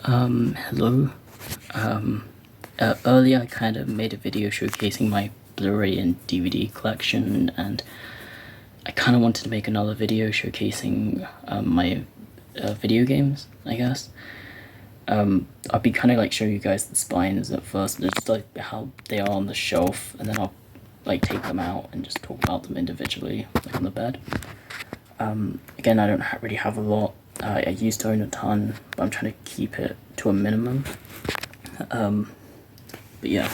Hello. Earlier I kind of made a video showcasing my Blu-ray and DVD collection, and I kind of wanted to make another video showcasing my video games, I guess. I'll be kind of like showing you guys the spines at first, just like how they are on the shelf, and then I'll like take them out and just talk about them individually, like on the bed. Again, I don't really have a lot. I used to own a ton, but I'm trying to keep it to a minimum. But yeah,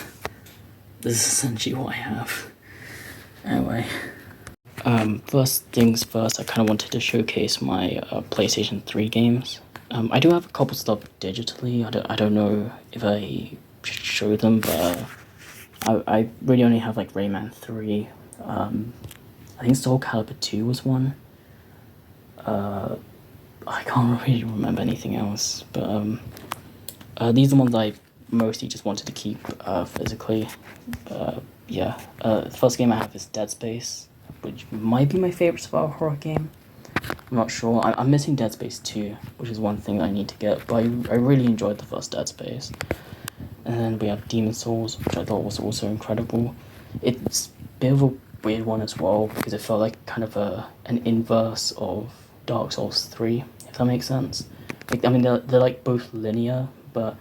this is essentially what I have. Anyway, first things first, I kind of wanted to showcase my PlayStation 3 games. I do have a couple stuff digitally. I don't know if I should show them, but I really only have like Rayman 3. I think Soul Calibur 2 was one. I can't really remember anything else, but these are the ones I mostly just wanted to keep physically. Yeah, the first game I have is Dead Space, which might be my favorite survival horror game. I'm not sure. I'm missing Dead Space 2, which is one thing I need to get, but I really enjoyed the first Dead Space. And then we have Demon Souls, which I thought was also incredible. It's a bit of a weird one as well, because it felt like kind of an inverse of Dark Souls 3, if that makes sense. Like, I mean, they're like both linear, but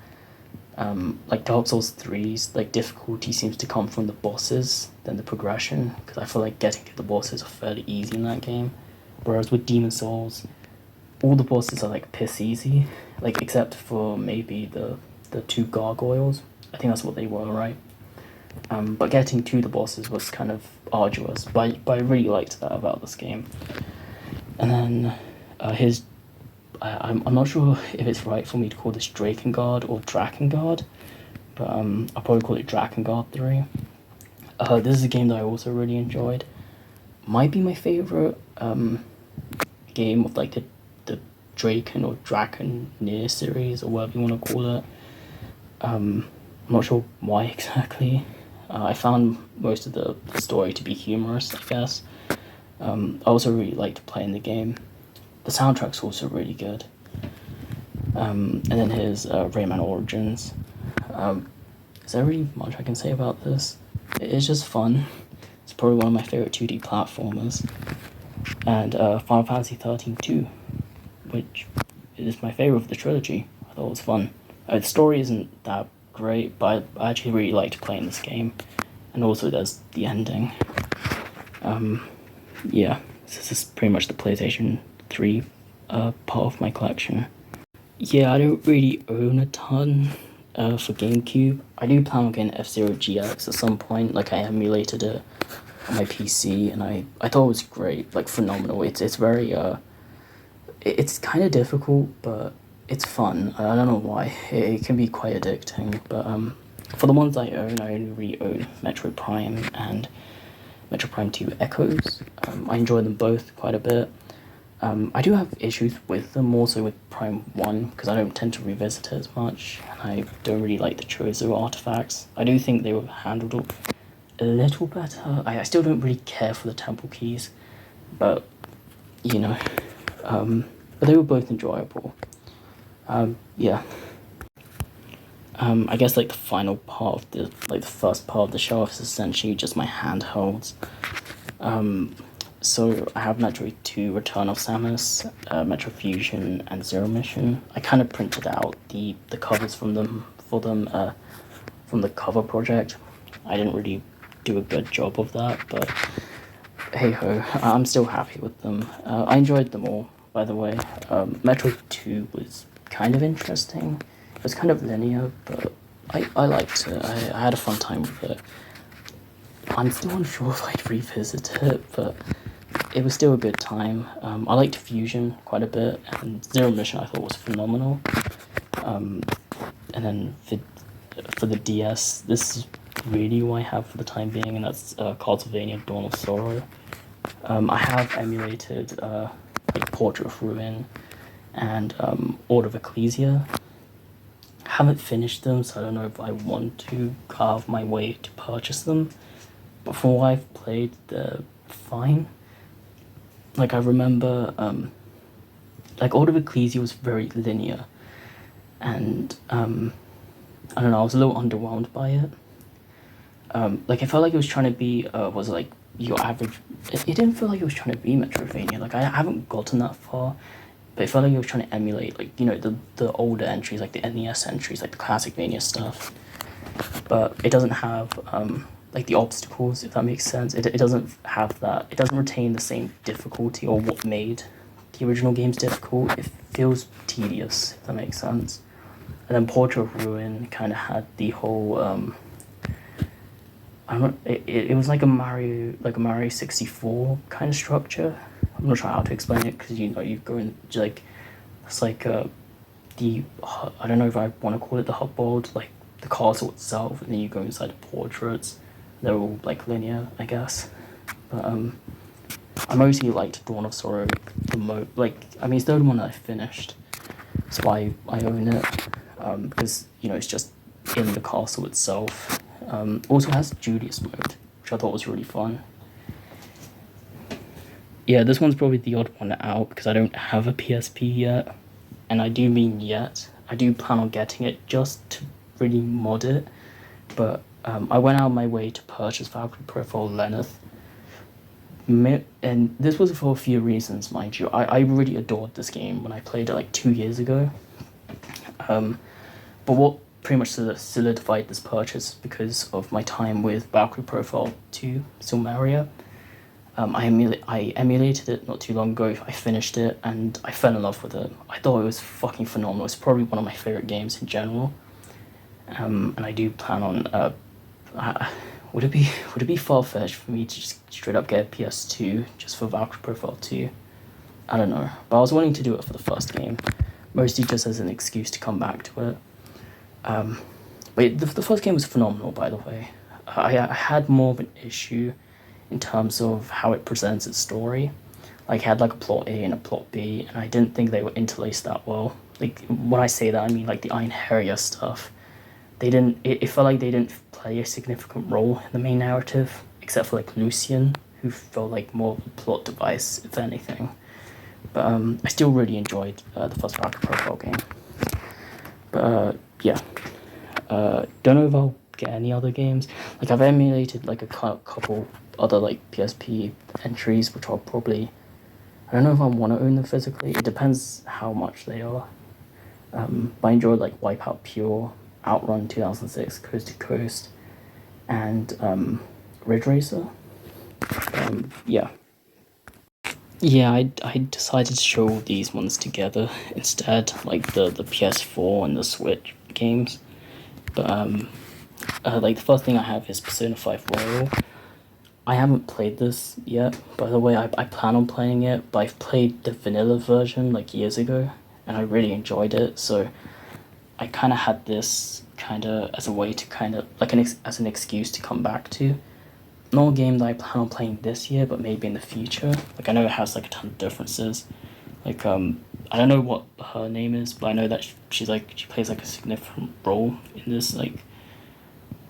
like Dark Souls 3's like difficulty seems to come from the bosses than the progression, because I feel like getting to the bosses are fairly easy in that game. Whereas with Demon Souls, all the bosses are like piss easy, like except for maybe the two gargoyles. I think that's what they were, right? But getting to the bosses was kind of arduous, but I really liked that about this game. And then I'm not sure if it's right for me to call this Drakengard or Drakengard, but I'll probably call it Drakengard 3. This is a game that I also really enjoyed. Might be my favorite game of like the Draken or Drakenir series, or whatever you want to call it. I'm not sure why exactly. I found most of the story to be humorous, I guess. I also really liked playing the game. The soundtrack's also really good. And then here's Rayman Origins. Is there really much I can say about this? It's just fun. It's probably one of my favorite 2D platformers. And Final Fantasy 13-2, which is my favorite of the trilogy. I thought it was fun. The story isn't that great, but I actually really liked playing this game. And also there's the ending. Yeah, this is pretty much the PlayStation 3 part of my collection. Yeah, I don't really own a ton for GameCube. I do plan on getting F-Zero GX at some point. Like, I emulated it on my PC, and I thought it was great, like phenomenal. It's very it's kind of difficult, but it's fun. I don't know why. It can be quite addicting, but for the ones I own, I only really own Metroid Prime and Metroid Prime 2 Echoes. I enjoy them both quite a bit. I do have issues with them, more so with Prime 1, because I don't tend to revisit it as much, and I don't really like the Chozo artifacts. I do think they were handled a little better. I still don't really care for the temple keys, but, you know, but they were both enjoyable. Yeah. I guess like the final part of the first part of the shelf is essentially just my handhelds. So I have Metroid 2 Return of Samus, Metro Fusion, and Zero Mission. I kind of printed out the covers from them from the cover project. I didn't really do a good job of that, but hey ho, I'm still happy with them. I enjoyed them all, by the way. Metroid 2 was kind of interesting. It was kind of linear, but I liked it. I had a fun time with it. I'm still unsure if I'd revisit it, but it was still a good time. I liked Fusion quite a bit, and Zero Mission I thought was phenomenal. And then for the DS, this is really what I have for the time being, and that's Castlevania Dawn of Sorrow. I have emulated like Portrait of Ruin and Order of Ecclesia. Haven't finished them, so I don't know if I want to carve my way to purchase them. But from what I've played, they're fine. Like, I remember, like, Order of Ecclesia was very linear. and I don't know, I was a little underwhelmed by it. Like, I felt like it was trying to be, was like your average. It didn't feel like it was trying to be Metroidvania. Like, I haven't gotten that far, but it felt like it was trying to emulate, like, the older entries, like the NES entries, like the classic Mania stuff. But it doesn't have like the obstacles, if that makes sense. It doesn't have that. It doesn't retain the same difficulty or what made the original games difficult. It feels tedious, if that makes sense. And then Portrait of Ruin kind of had the whole I'm not. It was like a Mario 64 kind of structure. I'm not sure how to explain it because you go in like it's like the I don't know if I want to call it the hub world, like the castle itself, and then you go inside the portraits. They're all like linear, I guess. But I mostly liked Dawn of Sorrow the most. Like, I mean, it's the only one that I finished, so I own it because it's just in the castle itself. Also has Julius mode, which I thought was really fun. Yeah, this one's probably the odd one out because I don't have a PSP yet, and I do mean yet. I do plan on getting it just to really mod it, but I went out of my way to purchase Valkyrie Profile Lenneth, and this was for a few reasons, mind you. I really adored this game when I played it like 2 years ago. But what pretty much solidified this purchase because of my time with Valkyrie Profile 2, Silmaria. I emulated it not too long ago. I finished it and I fell in love with it. I thought it was fucking phenomenal. It's probably one of my favorite games in general. And I do plan on. Would it be far fetched for me to just straight up get a PS2 just for Valkyrie Profile 2? I don't know, but I was wanting to do it for the first game, mostly just as an excuse to come back to it. But the first game was phenomenal, by the way. I had more of an issue in terms of how it presents its story. Like, it had like a plot A and a plot B, and I didn't think they were interlaced that well. Like, when I say that, I mean like the Iron Harrier stuff. They didn't. It felt like they didn't play a significant role in the main narrative, except for like Lucian, who felt like more of a plot device, if anything. But I still really enjoyed the first Valkyrie Profile game. But yeah, don't know if I'll get any other games. Like, I've emulated like a couple other like PSP entries, which I'll probably. I don't know if I want to own them physically. It depends how much they are. But I enjoyed like Wipeout Pure, Outrun 2006, Coast to Coast, and Ridge Racer. Yeah. Yeah, I decided to show all these ones together instead, like the PS4 and the Switch games. But like the first thing I have is Persona 5 Royal. I haven't played this yet, by the way. I plan on playing it, but I've played the vanilla version like years ago, and I really enjoyed it. So I kind of had this kind of as a way to kind of like as an excuse to come back to. Not a game that I plan on playing this year, but maybe in the future. Like, I know it has like a ton of differences. Like, I don't know what her name is, but I know that she plays like a significant role in this. Like,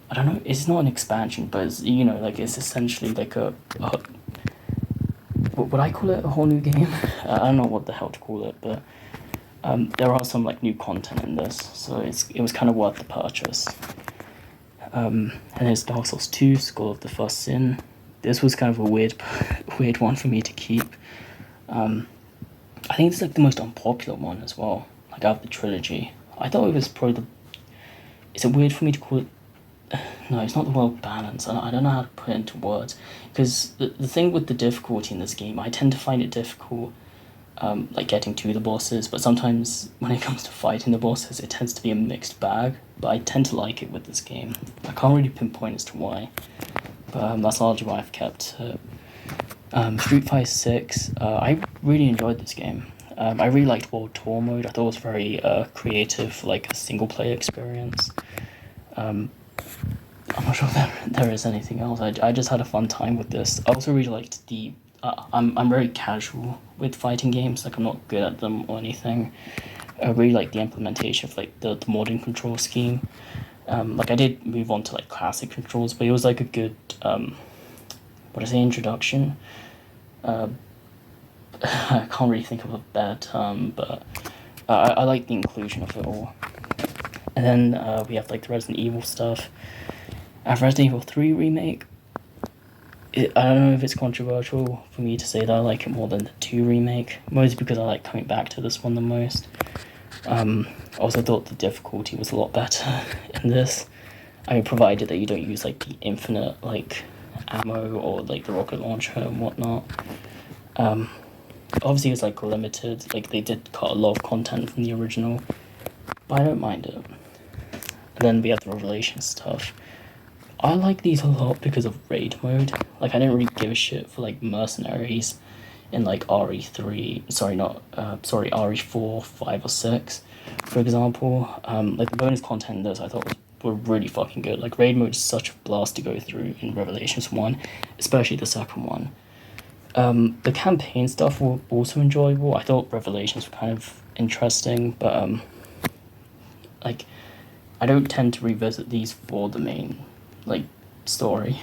I don't know. It's not an expansion, but it's, like it's essentially like what would I call it? A whole new game? I don't know what the hell to call it, but there are some like new content in this, so it was kind of worth the purchase. And there's Dark Souls 2, Skull of the First Sin. This was kind of a weird one for me to keep. I think it's like the most unpopular one as well, like out of the trilogy. I thought it was probably is it weird for me to call it? No, it's not the world balance. I don't know how to put it into words. Because the thing with the difficulty in this game, I tend to find it difficult, like getting to the bosses, but sometimes when it comes to fighting the bosses, it tends to be a mixed bag. But I tend to like it with this game. I can't really pinpoint as to why, but that's largely why I've kept it. Street Fighter 6, I really enjoyed this game. I really liked World Tour mode. I thought it was very creative, like a single player experience. I'm not sure if there is anything else. I just had a fun time with this. I also really liked the. I'm very casual with fighting games. Like, I'm not good at them or anything. I really like the implementation of like the modern control scheme. Like, I did move on to like classic controls, but it was like a good introduction. I can't really think of a better term, but I like the inclusion of it all. And then we have like the Resident Evil stuff. I have Resident Evil 3 remake. I don't know if it's controversial for me to say that I like it more than the 2 remake, mostly because I like coming back to this one the most. I also thought the difficulty was a lot better in this. I mean, provided that you don't use like the infinite like ammo or like the rocket launcher and whatnot. Obviously it's like limited, like they did cut a lot of content from the original, but I don't mind it. And then we have the Revelation stuff. I like these a lot because of raid mode. Like I didn't really give a shit for like mercenaries in like RE4, 5 or 6, for example. Like the bonus content in this I thought were really fucking good. Like raid mode is such a blast to go through in Revelations 1, especially the second one. The campaign stuff were also enjoyable. I thought Revelations were kind of interesting, but like I don't tend to revisit these for the main like story,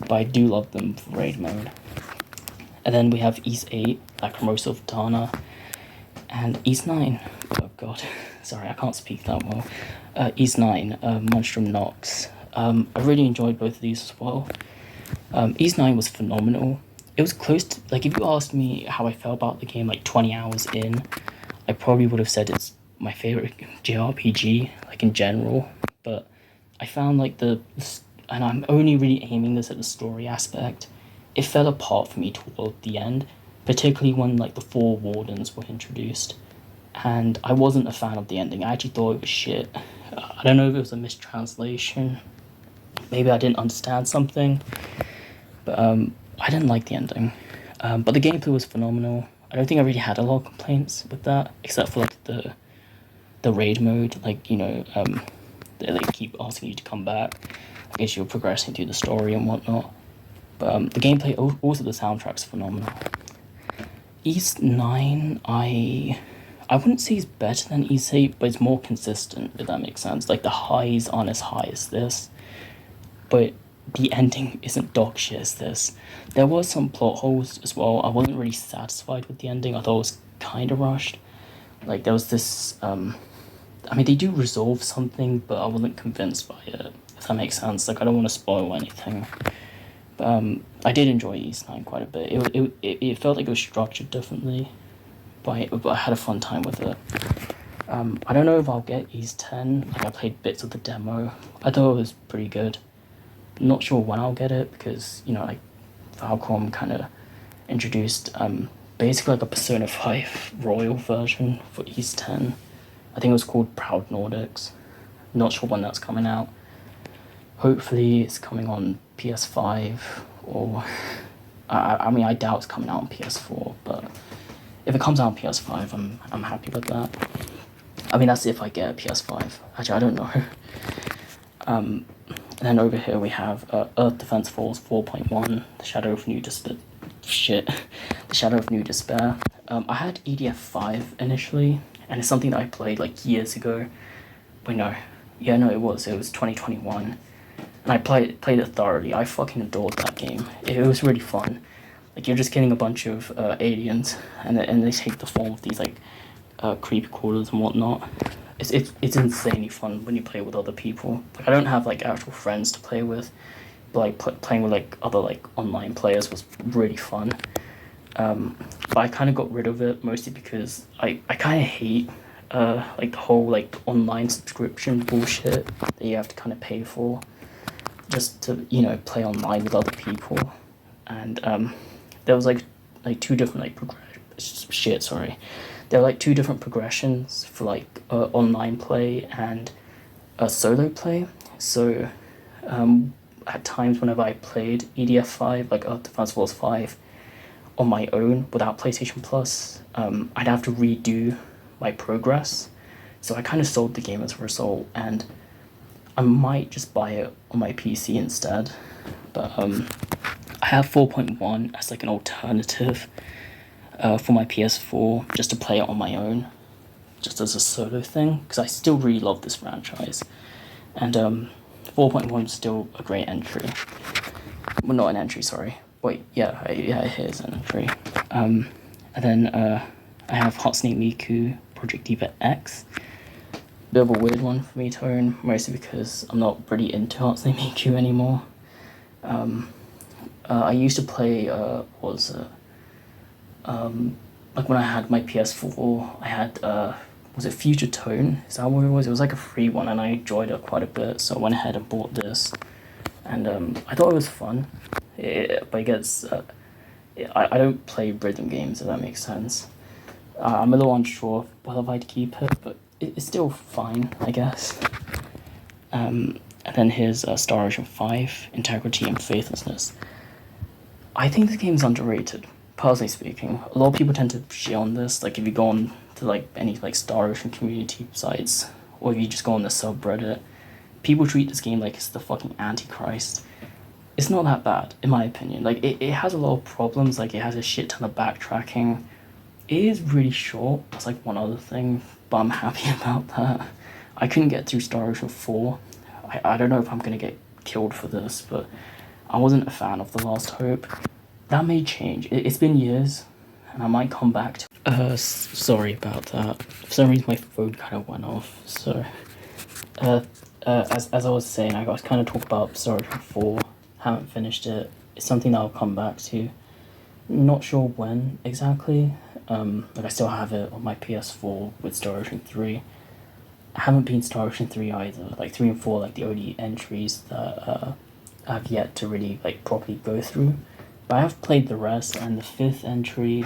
but I do love them for raid mode. And then we have East 8, Lacrimosa of Dana, and East 9. Oh god, sorry, I can't speak that well. East 9, Monstrum Nox. I really enjoyed both of these as well. East 9 was phenomenal. It was close to, like, if you asked me how I felt about the game like 20 hours in, I probably would have said it's my favorite JRPG, like in general, but I found like and I'm only really aiming this at the story aspect, it fell apart for me toward the end, particularly when like the 4 wardens were introduced, and I wasn't a fan of the ending. I actually thought it was shit. I don't know if it was a mistranslation, maybe I didn't understand something, but I didn't like the ending. But the gameplay was phenomenal. I don't think I really had a lot of complaints with that, except for like the raid mode, like, you know, they keep asking you to come back as you're progressing through the story and whatnot. But the gameplay, also the soundtrack's phenomenal. East 9, I wouldn't say it's better than East 8, but it's more consistent, if that makes sense. Like the highs aren't as high as this, but the ending isn't dog shit as this. There was some plot holes as well. I wasn't really satisfied with the ending. I thought it was kind of rushed. Like there was this, I mean, they do resolve something, but I wasn't convinced by it, if that makes sense. Like I don't want to spoil anything. But I did enjoy East 9 quite a bit. It felt like it was structured differently, but I had a fun time with it. I don't know if I'll get East 10. Like I played bits of the demo. I thought it was pretty good. Not sure when I'll get it because, you know, like Falcom kind of introduced basically like a Persona 5 Royal version for East 10. I think it was called Proud Nordics. Not sure when that's coming out. Hopefully it's coming on PS5 or I mean I doubt it's coming out on PS4, but if it comes out on PS5 I'm happy with that. I mean that's if I get a PS5. Actually I don't know. And then over here we have Earth Defense Force 4.1, The Shadow of New Despair. The Shadow of New Despair. I had EDF 5 initially, and it's something that I played like years ago. Wait, no. Yeah, no, it was 2021. And I played it thoroughly. I fucking adored that game. It was really fun. Like, you're just killing a bunch of aliens, and they take the form of these, like, creepy crawlers and whatnot. It's insanely fun when you play with other people. Like, I don't have, like, actual friends to play with, but, like, playing with, like, other, like, online players was really fun. But I kind of got rid of it, mostly because I kind of hate, like, the whole, like, online subscription bullshit that you have to kind of pay for just to, you know, play online with other people. And there was, like two different, like, there were, like, two different progressions for, like, online play and solo play. So, at times whenever I played EDF 5, like Earth Defense Force 5, on my own without PlayStation Plus, I'd have to redo my progress. So I kind of sold the game as a result, and I might just buy it on my PC instead. But I have 4.1 as like an alternative for my PS4, just to play it on my own, just as a solo thing, because I still really love this franchise. And 4.1 is still a great entry. Well, not an entry, sorry. Wait, yeah, it is an entry. And then I have Hatsune Miku Project Diva X. bit of a weird one for me to own, mostly because I'm not really into Hatsune Miku anymore. I used to play, what was it? Like when I had my PS4, I had, was it Future Tone? Is that what it was? It was like a free one, and I enjoyed it quite a bit, so I went ahead and bought this. And I thought it was fun. But it gets, I don't play rhythm games, if that makes sense. I'm a little unsure whether I'd keep it, but it's still fine, I guess. And then here's Star Ocean 5, Integrity and Faithlessness. I think this game's underrated, personally speaking. A lot of people tend to shit on this, like if you go on to like any like Star Ocean community sites, or if you just go on the subreddit, people treat this game like it's the fucking Antichrist. It's not that bad, in my opinion. Like it has a lot of problems, like it has a shit ton of backtracking. It is really short, that's like one other thing, but I'm happy about that. I couldn't get through Star Ocean 4. I don't know if I'm gonna get killed for this, but I wasn't a fan of The Last Hope. That may change. It's been years, and I might come back to. Sorry about that. For some reason, my phone kind of went off. So, as I was saying, I was kind of talking about Star Ocean 4. Haven't finished it. It's something that I'll come back to. Not sure when exactly. Like I still have it on my PS4 with Star Ocean 3. I haven't been Star Ocean 3 either. Like 3 and 4, like the only entries that I've yet to really like properly go through. But I have played the rest, and the 5th entry.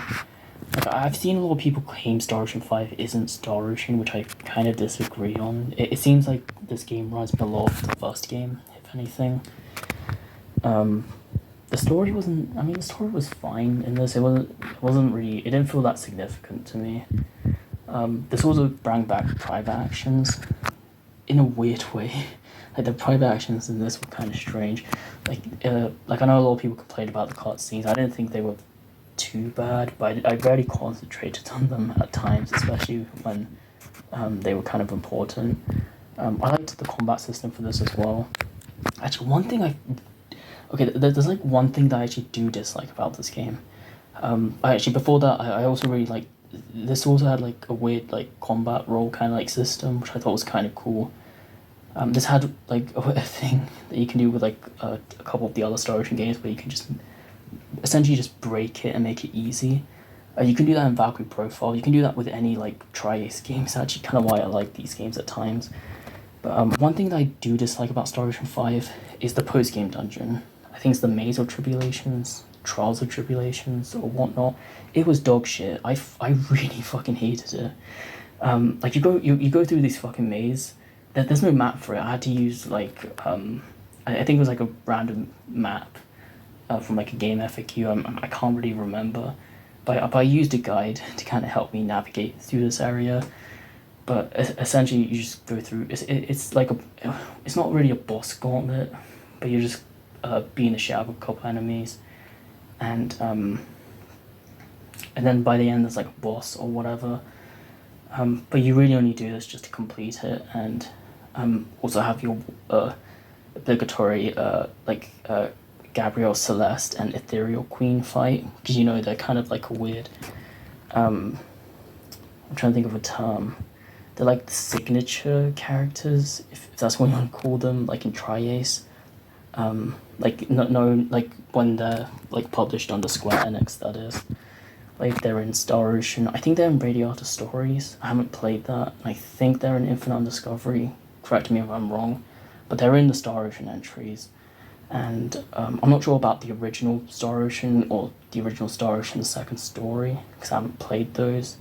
Like I've seen a lot of people claim Star Ocean 5 isn't Star Ocean, which I kind of disagree on. It seems like this game runs a lot of the first game, if anything. The story wasn't. I mean, the story was fine in this. It wasn't really. It didn't feel that significant to me. This also brought back private actions, in a weird way. Like the private actions in this were kind of strange. Like I know a lot of people complained about the cutscenes. I didn't think they were too bad, but I really concentrated on them at times, especially when they were kind of important. I liked the combat system for this as well. Actually, there's like one thing that I actually do dislike about this game. Before that, I also really like. This also had like a weird like combat role kind of like system, which I thought was kind of cool. This had like a thing that you can do with like a couple of the other Star Ocean games, where you can just essentially just break it and make it easy. You can do that in Valkyrie Profile. You can do that with any like Tri-Ace game. It's actually kind of why I like these games at times. But one thing that I do dislike about Star Ocean 5 is the post-game dungeon. I think it's the Maze of Tribulations, Trials of Tribulations, or whatnot. It was dog shit. I really fucking hated it. Like you go through this fucking maze. There's no map for it. I had to use like I think it was like a random map from like a game FAQ. I can't really remember, but I used a guide to kind of help me navigate through this area. But essentially, you just go through. It's like it's not really a boss gauntlet, but you're just being the shit out of a couple enemies, and then by the end there's like a boss or whatever. But you really only do this just to complete it, and also have your obligatory Gabrielle Celeste and Ethereal Queen fight, because you know they're kind of like a weird. I'm trying to think of a term. They're like the signature characters, if that's what you want to call them, like in Tri-Ace. Like no, like when they're like published under Square Enix, that is. Like they're in Star Ocean. I think they're in Radiata Stories. I haven't played that. I think they're in Infinite Undiscovery. Correct me if I'm wrong, but they're in the Star Ocean entries. And I'm not sure about the original Star Ocean or the original Star Ocean the second story, because I haven't played those.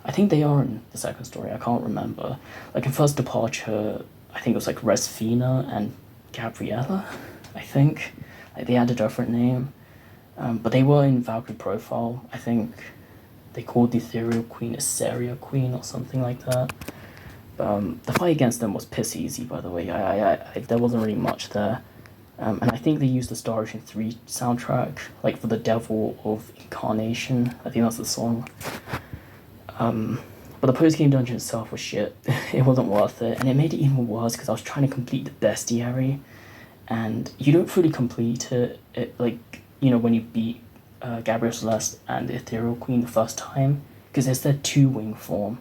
I think they are in the second story. I can't remember. Like in First Departure, I think it was like Resfina and Gabriella. I think like they had a different name. But they were in Valkyrie Profile. I think they called the Ethereal Queen Assyria Queen or something like that. But the fight against them was piss easy, by the way. I there wasn't really much there. And I think they used the Star Ocean 3 soundtrack, like for the Devil of Incarnation. I think that's the song. But the post-game dungeon itself was shit. It wasn't worth it. And it made it even worse because I was trying to complete the bestiary. And you don't fully complete it. When you beat Gabrielle Celeste and the Ethereal Queen the first time, because it's their 2-wing form.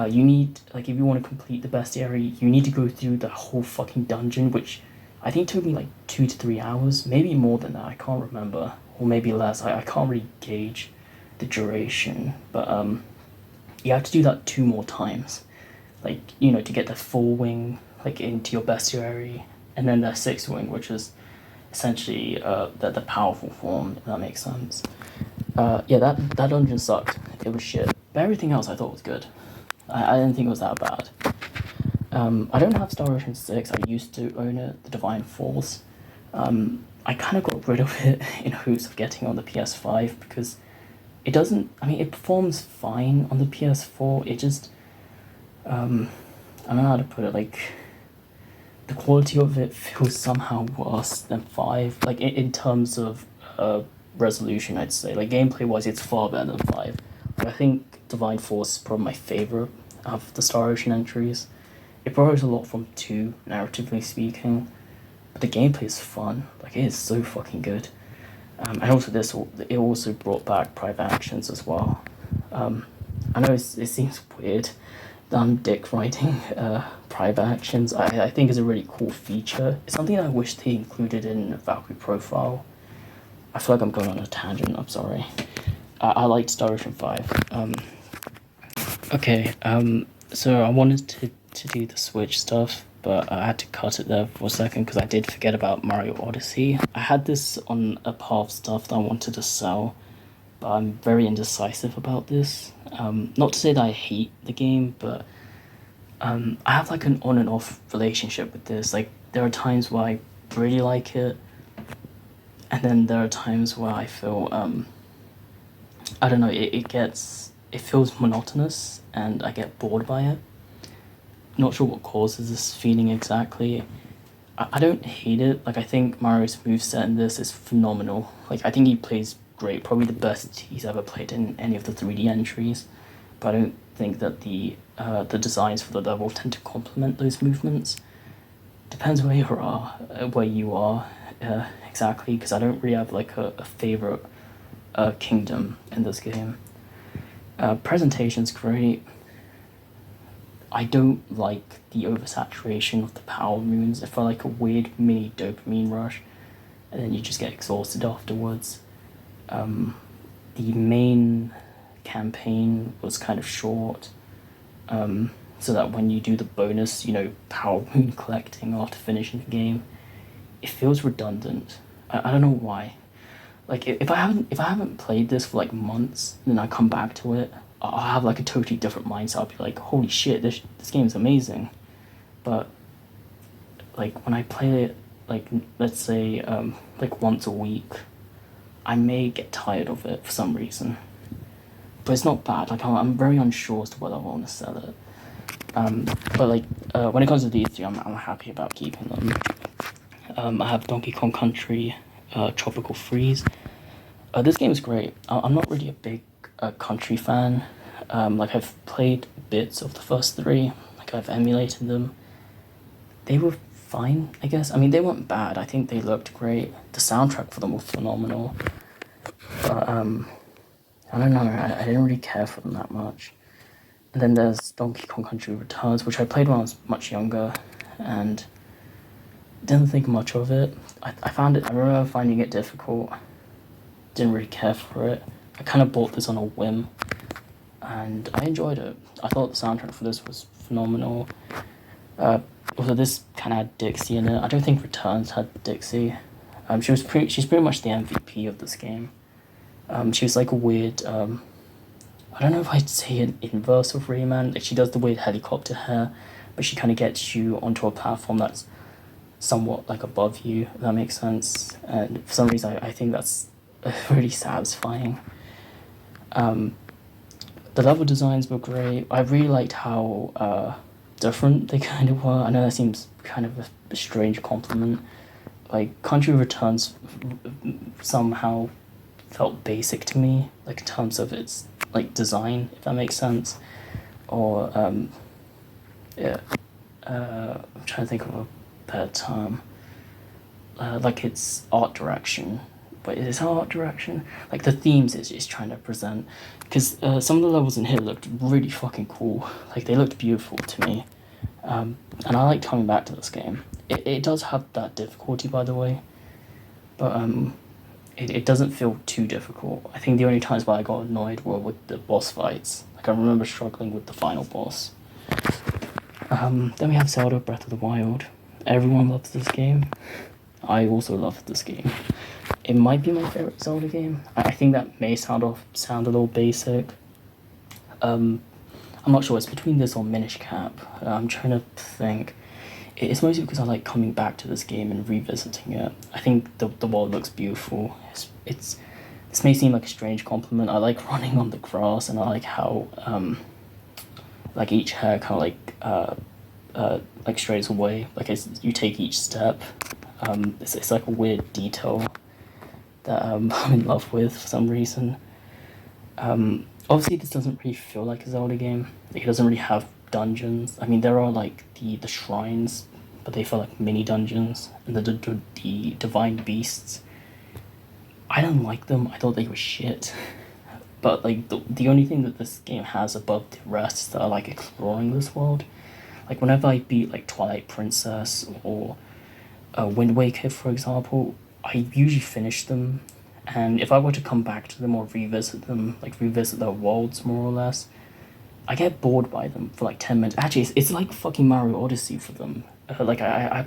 You need, like, if you want to complete the bestiary, you need to go through the whole fucking dungeon, which I think took me like 2 to 3 hours, maybe more than that. I can't remember, or maybe less. I can't really gauge the duration, but you have to do that 2 more times, like, to get the full wing, like, into your bestiary, and then the sixth wing, which is essentially the powerful form, if that makes sense. Yeah, that dungeon sucked. It was shit. But everything else I thought was good. I didn't think it was that bad. I don't have Star Ocean 6. I used to own it, the Divine Force. I kind of got rid of it in hopes of getting on the PS5 because it doesn't. I mean, it performs fine on the PS4. It just. I don't know how to put it. Like, the quality of it feels somehow worse than 5. Like, in terms of resolution, I'd say. Like, gameplay wise, it's far better than 5. But I think Divine Force is probably my favorite of the Star Ocean entries. It borrows a lot from 2, narratively speaking, but the gameplay is fun. Like, it is so fucking good. And also it also brought back private actions as well. I know it seems weird that I'm dick writing private actions. I think it's a really cool feature. It's something that I wish they included in Valkyrie Profile. I feel like I'm going on a tangent, I'm sorry. I liked Star Ocean 5. Okay, so I wanted to do the Switch stuff, but I had to cut it there for a second because I did forget about Mario Odyssey. I had this on a pile of stuff that I wanted to sell, but I'm very indecisive about this. Not to say that I hate the game, but I have like an on and off relationship with this. Like, there are times where I really like it, and then there are times where I feel I don't know, it feels monotonous and I get bored by it. Not sure what causes this feeling exactly. I don't hate it. Like, I think Mario's moveset in this is phenomenal. Like, I think he plays great, probably the best he's ever played in any of the 3D entries. But I don't think that the designs for the level tend to complement those movements. Depends where you are exactly, because I don't really have like a favorite kingdom in this game. Presentation's great. I don't like the oversaturation of the power moons. It felt like a weird mini dopamine rush, and then you just get exhausted afterwards. The main campaign was kind of short, so that when you do the bonus, power moon collecting after finishing the game, it feels redundant. I don't know why. Like, if I haven't played this for like months, and then I come back to it, I'll have like a totally different mindset. I'll be like, holy shit, this game's amazing. But like, when I play it, like, let's say like once a week, I may get tired of it for some reason. But it's not bad. Like, I'm very unsure as to whether I want to sell it. But like, when it comes to these three, I'm happy about keeping them. I have Donkey Kong Country, Tropical Freeze. This game is great. I'm not really a big country fan. Like, I've played bits of the first 3. Like, I've emulated them. They were fine, I guess. I mean, they weren't bad. I think they looked great. The soundtrack for them was phenomenal. But I don't know. I didn't really care for them that much. And then there's Donkey Kong Country Returns, which I played when I was much younger, and didn't think much of it. I remember finding it difficult. Didn't really care for it. I kind of bought this on a whim, and I enjoyed it. I thought the soundtrack for this was phenomenal. Also, this kind of had Dixie in it. I don't think Returns had Dixie. She's pretty much the MVP of this game. She was like a weird. I don't know if I'd say an inverse of Rayman. Like, she does the weird helicopter hair, but she kind of gets you onto a platform that's somewhat like above you, if that makes sense. And for some reason, I think that's really satisfying. The level designs were great. I really liked how different they kind of were. I know that seems kind of a strange compliment. Like, Country Returns somehow felt basic to me, like, in terms of its like design, if that makes sense. Or yeah, I'm trying to think of a better term. Like, its art direction but is art direction, like the themes it's trying to present, because some of the levels in here looked really fucking cool. Like they looked beautiful to me, and I like coming back to this game. It does have that difficulty, by the way, but it doesn't feel too difficult. I think the only times where I got annoyed were with the boss fights. Like I remember struggling with the final boss. Then we have Zelda Breath of the Wild. Everyone loves this game. I also love this game. It might be my favorite Zelda game. I think that may sound a little basic. I'm not sure. It's between this or Minish Cap. I'm trying to think. It's mostly because I like coming back to this game and revisiting it. I think the world looks beautiful. This may seem like a strange compliment. I like running on the grass, and I like how like each hair kind of like strays away. Like as you take each step. It's like a weird detail that I'm in love with for some reason. Obviously, this doesn't really feel like a Zelda game. Like, it doesn't really have dungeons. I mean, there are like the shrines, but they feel like mini dungeons. And the divine beasts, I don't like them. I thought they were shit. But like the only thing that this game has above the rest that I like exploring this world, like whenever I beat like Twilight Princess or Wind Waker, for example, I usually finish them, and if I were to come back to them or revisit them, like revisit their worlds more or less, I get bored by them for like 10 minutes. Actually, it's like fucking Mario Odyssey for them. Like I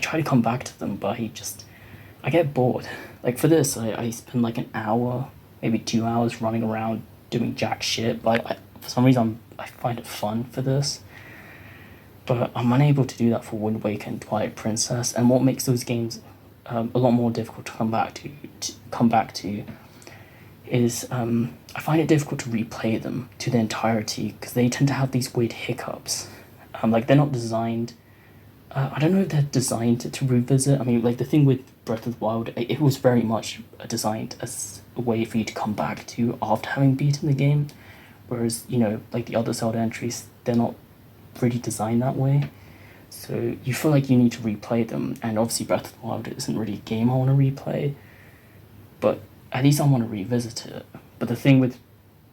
try to come back to them, but I get bored. Like for this, I spend like an hour, maybe 2 hours running around doing jack shit, but for some reason I find it fun for this. But I'm unable to do that for Wind Waker and Twilight Princess, and what makes those games a lot more difficult to come back to is I find it difficult to replay them to the entirety because they tend to have these weird hiccups. Like they're not designed. I don't know if they're designed to revisit. I mean, like the thing with Breath of the Wild, it was very much designed as a way for you to come back to after having beaten the game, whereas like the other Zelda entries, they're not really designed that way, so you feel like you need to replay them. And obviously Breath of the Wild isn't really a game I want to replay, but at least I want to revisit it. But the thing with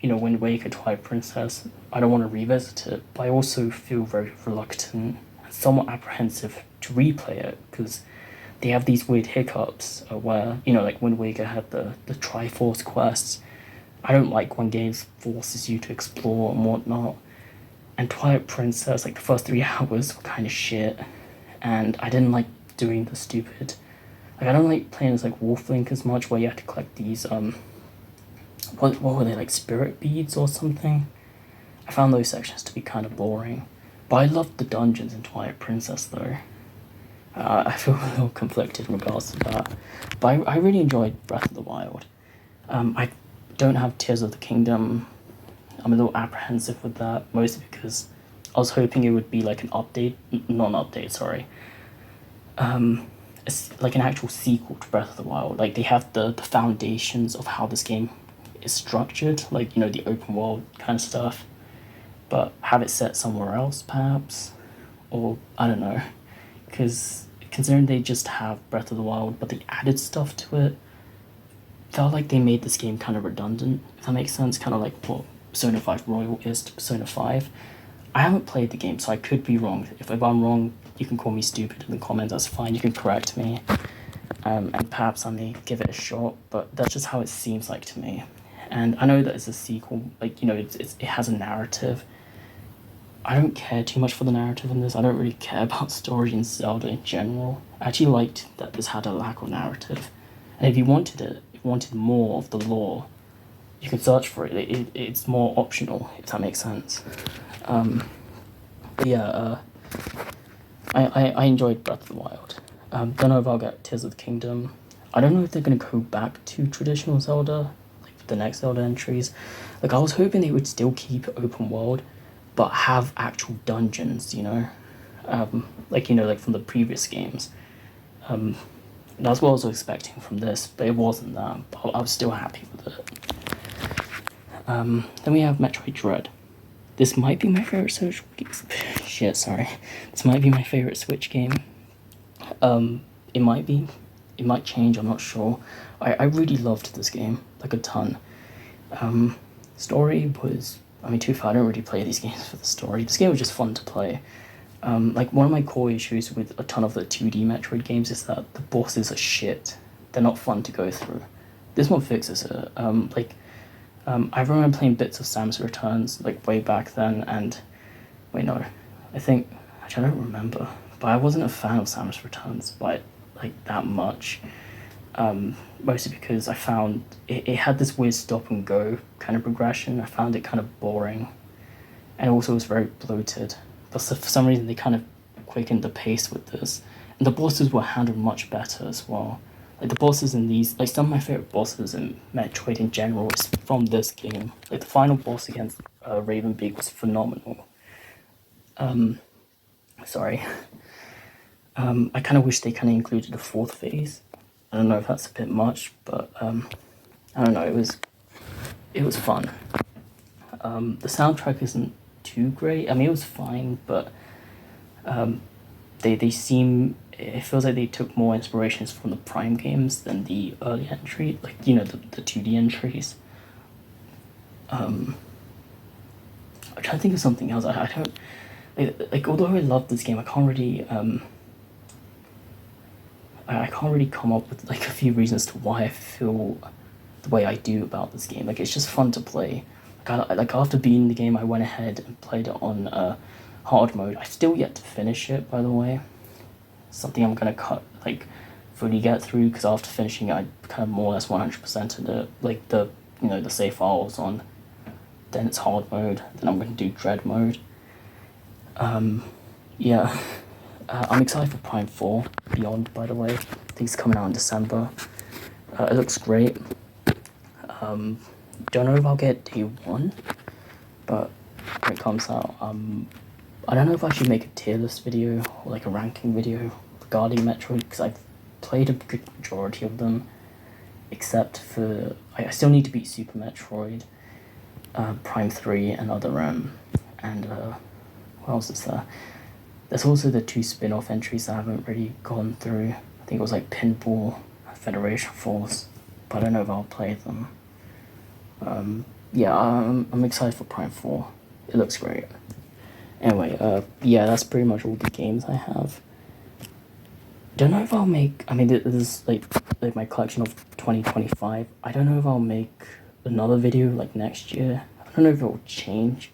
Wind Waker, Twilight Princess, I don't want to revisit it, but I also feel very reluctant and somewhat apprehensive to replay it because they have these weird hiccups where like Wind Waker had the Triforce quests. I don't like when games forces you to explore and whatnot. And Twilight Princess, like the first 3 hours were kind of shit, and I didn't like doing the stupid. Like I don't like playing as like Wolf Link as much, where you have to collect these what were they, like spirit beads or something? I found those sections to be kind of boring, but I loved the dungeons in Twilight Princess though. I feel a little conflicted in regards to that, but I really enjoyed Breath of the Wild. I don't have Tears of the Kingdom. I'm a little apprehensive with that, mostly because I was hoping it would be like an update, not an update, sorry. It's like an actual sequel to Breath of the Wild. Like they have the foundations of how this game is structured, like the open world kind of stuff, but have it set somewhere else perhaps, or I don't know, because considering they just have Breath of the Wild, but they added stuff to it, felt like they made this game kind of redundant, if that makes sense, kind of like what Persona 5 Royal is to Persona 5. I haven't played the game, so I could be wrong. If I'm wrong, you can call me stupid in the comments, that's fine, you can correct me. And perhaps I may give it a shot, but that's just how it seems like to me. And I know that it's a sequel, like, it has a narrative. I don't care too much for the narrative in this. I don't really care about story in Zelda in general. I actually liked that this had a lack of narrative. And if you wanted more of the lore, you can search for it. It's more optional, if that makes sense. I enjoyed Breath of the Wild. Don't know if I'll get Tears of the Kingdom. I don't know if they're going to go back to traditional Zelda, like the next Zelda entries. Like, I was hoping they would still keep it open world, but have actual dungeons, like from the previous games. That's what I was expecting from this, but it wasn't that. But I was still happy with it. Then we have Metroid Dread. This might be my favorite Switch. This might be my favorite Switch game. It might be. it might change, I'm not sure. I really loved this game, like a ton. Story was, I mean, too far, I don't really play these games for the story. This game was just fun to play. Like, one of my core issues with a ton of the 2D Metroid games is that the bosses are shit. They're not fun to go through. This one fixes it. I remember playing bits of Samus Returns, like, way back then, and... Wait, no. Actually, I don't remember. But I wasn't a fan of Samus Returns by, like, that much. Mostly because I found it had this weird stop and go kind of progression. I found it kind of boring. And also it was very bloated. But for some reason they kind of quickened the pace with this. And the bosses were handled much better as well. Like the bosses in these, like some of my favorite bosses in Metroid in general is from this game. Like the final boss against Ravenbeak was phenomenal. Sorry. I kind of wish they kind of included a fourth phase. I don't know if that's a bit much, but I don't know. It was fun. The soundtrack isn't too great. I mean, it was fine, but they seem. It feels like they took more inspirations from the Prime games than the early entry, like the 2D entries. I'm trying to think of something else. I don't like. Although I love this game, I can't really come up with like a few reasons to why I feel the way I do about this game. Like it's just fun to play. Like after beating the game, I went ahead and played it on hard mode. I still yet to finish it, by the way. Something I'm gonna fully get through, because after finishing it, I kind of more or less 100% of the save files on. Then it's hard mode. Then I'm gonna do dread mode. Yeah. I'm excited for Prime 4 Beyond, by the way. I think it's coming out in December. It looks great. Don't know if I'll get day one, but when it comes out, I don't know if I should make a tier list video or like a ranking video regarding Metroid, because I've played a good majority of them, except for I still need to beat Super Metroid, Prime 3, and other what else is there? There's also the 2 spin-off entries that I haven't really gone through. I think it was like Pinball, Federation Force, but I don't know if I'll play them. Yeah, I'm excited for Prime 4. It looks great. Anyway, yeah, that's pretty much all the games I have. Don't know if I'll make... I mean, this is like my collection of 2025. I don't know if I'll make another video like next year. I don't know if it'll change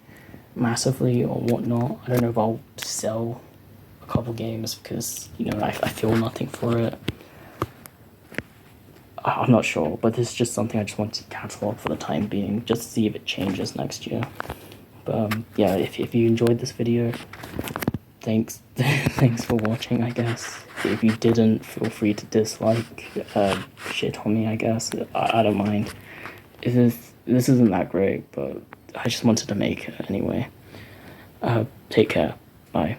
massively or whatnot. I don't know if I'll sell a couple games because, I feel nothing for it. I'm not sure, but this is just something I just want to catalog for the time being, just to see if it changes next year. But yeah, if you enjoyed this video, thanks thanks for watching, I guess. If you didn't, feel free to dislike, shit on me, I guess. I don't mind. This isn't that great, but I just wanted to make it anyway. Take care. Bye.